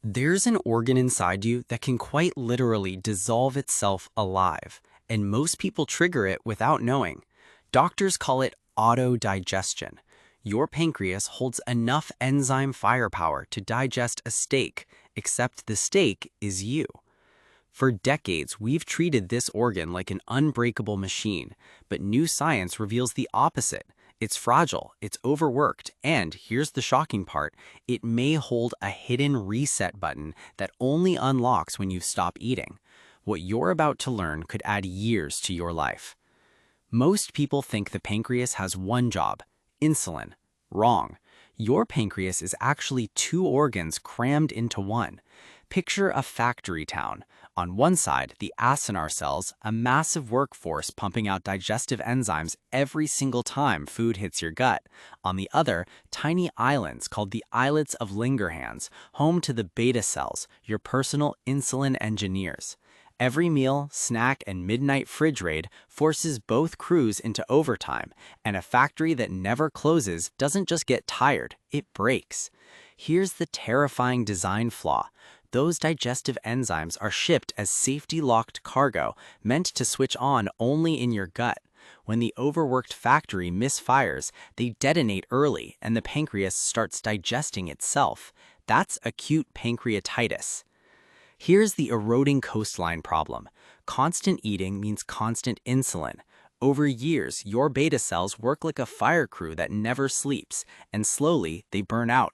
There's an organ inside you that can quite literally dissolve itself alive, and most people trigger it without knowing. Doctors call it autodigestion. Your pancreas holds enough enzyme firepower to digest a steak, except the steak is you. For decades, we've treated this organ like an unbreakable machine, but new science reveals the opposite. It's fragile, it's overworked, and here's the shocking part, it may hold a hidden reset button that only unlocks when you stop eating. What you're about to learn could add years to your life. Most people think the pancreas has one job, insulin. Wrong. Your pancreas is actually two organs crammed into one. Picture a factory town. On one side, the acinar cells, a massive workforce pumping out digestive enzymes every single time food hits your gut. On the other, tiny islands called the islets of Langerhans, home to the beta cells, your personal insulin engineers. Every meal, snack, and midnight fridge raid forces both crews into overtime, and a factory that never closes doesn't just get tired, it breaks. Here's the terrifying design flaw. Those digestive enzymes are shipped as safety-locked cargo, meant to switch on only in your gut. When the overworked factory misfires, they detonate early, and the pancreas starts digesting itself. That's acute pancreatitis. Here's the eroding coastline problem. Constant eating means constant insulin. Over years, your beta cells work like a fire crew that never sleeps, and slowly they burn out.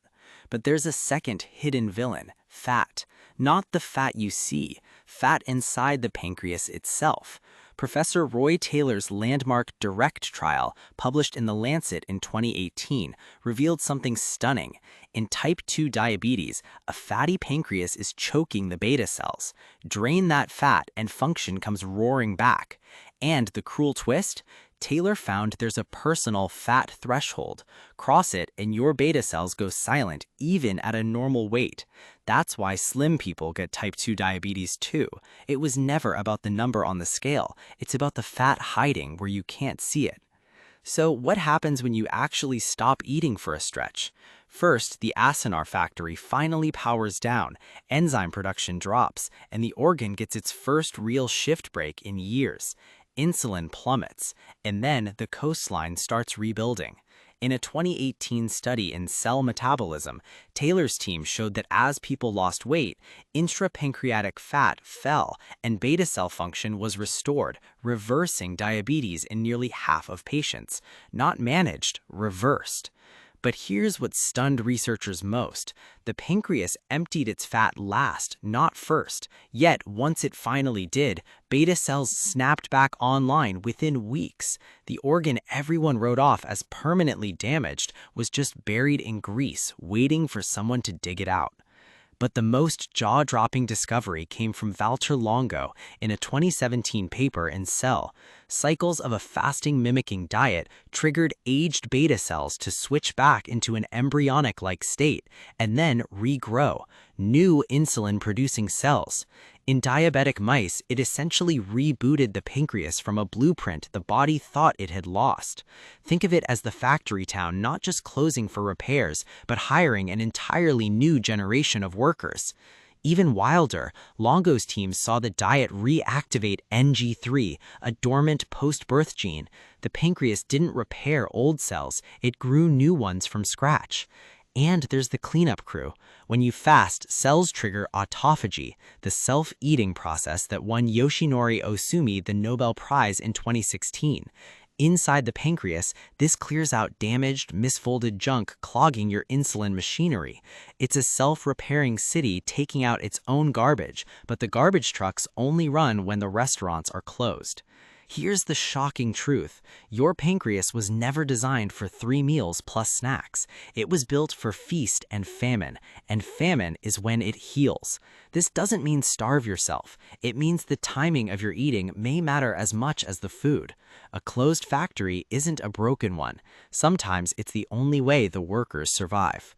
But there's a second hidden villain, fat. Not the fat you see, fat inside the pancreas itself. Professor Roy Taylor's landmark DIRECT trial, published in the Lancet in 2018, revealed something stunning. In type 2 diabetes, a fatty pancreas is choking the beta cells. Drain that fat and function comes roaring back. And the cruel twist? Taylor found there's a personal fat threshold. Cross it and your beta cells go silent even at a normal weight. That's why slim people get type 2 diabetes too. It was never about the number on the scale. It's about the fat hiding where you can't see it. So what happens when you actually stop eating for a stretch? First, the acinar factory finally powers down, enzyme production drops, and the organ gets its first real shift break in years. Insulin plummets, and then the coastline starts rebuilding. In a 2018 study in Cell Metabolism, Taylor's team showed that as people lost weight, intrapancreatic fat fell and beta cell function was restored, reversing diabetes in nearly half of patients. Not managed, reversed. But here's what stunned researchers most. The pancreas emptied its fat last, not first. Yet, once it finally did, beta cells snapped back online within weeks. The organ everyone wrote off as permanently damaged was just buried in grease, waiting for someone to dig it out. But the most jaw-dropping discovery came from Valter Longo in a 2017 paper in Cell. Cycles of a fasting-mimicking diet triggered aged beta cells to switch back into an embryonic-like state and then regrow, new insulin-producing cells. In diabetic mice, it essentially rebooted the pancreas from a blueprint the body thought it had lost. Think of it as the factory town not just closing for repairs, but hiring an entirely new generation of workers. Even wilder, Longo's team saw the diet reactivate NG3, a dormant post-birth gene. The pancreas didn't repair old cells, it grew new ones from scratch. And there's the cleanup crew. When you fast, cells trigger autophagy, the self-eating process that won Yoshinori Ohsumi the Nobel Prize in 2016. Inside the pancreas, this clears out damaged, misfolded junk clogging your insulin machinery. It's a self-repairing city taking out its own garbage, but the garbage trucks only run when the restaurants are closed. Here's the shocking truth. Your pancreas was never designed for 3 meals plus snacks. It was built for feast and famine is when it heals. This doesn't mean starve yourself. It means the timing of your eating may matter as much as the food. A closed factory isn't a broken one. Sometimes it's the only way the workers survive.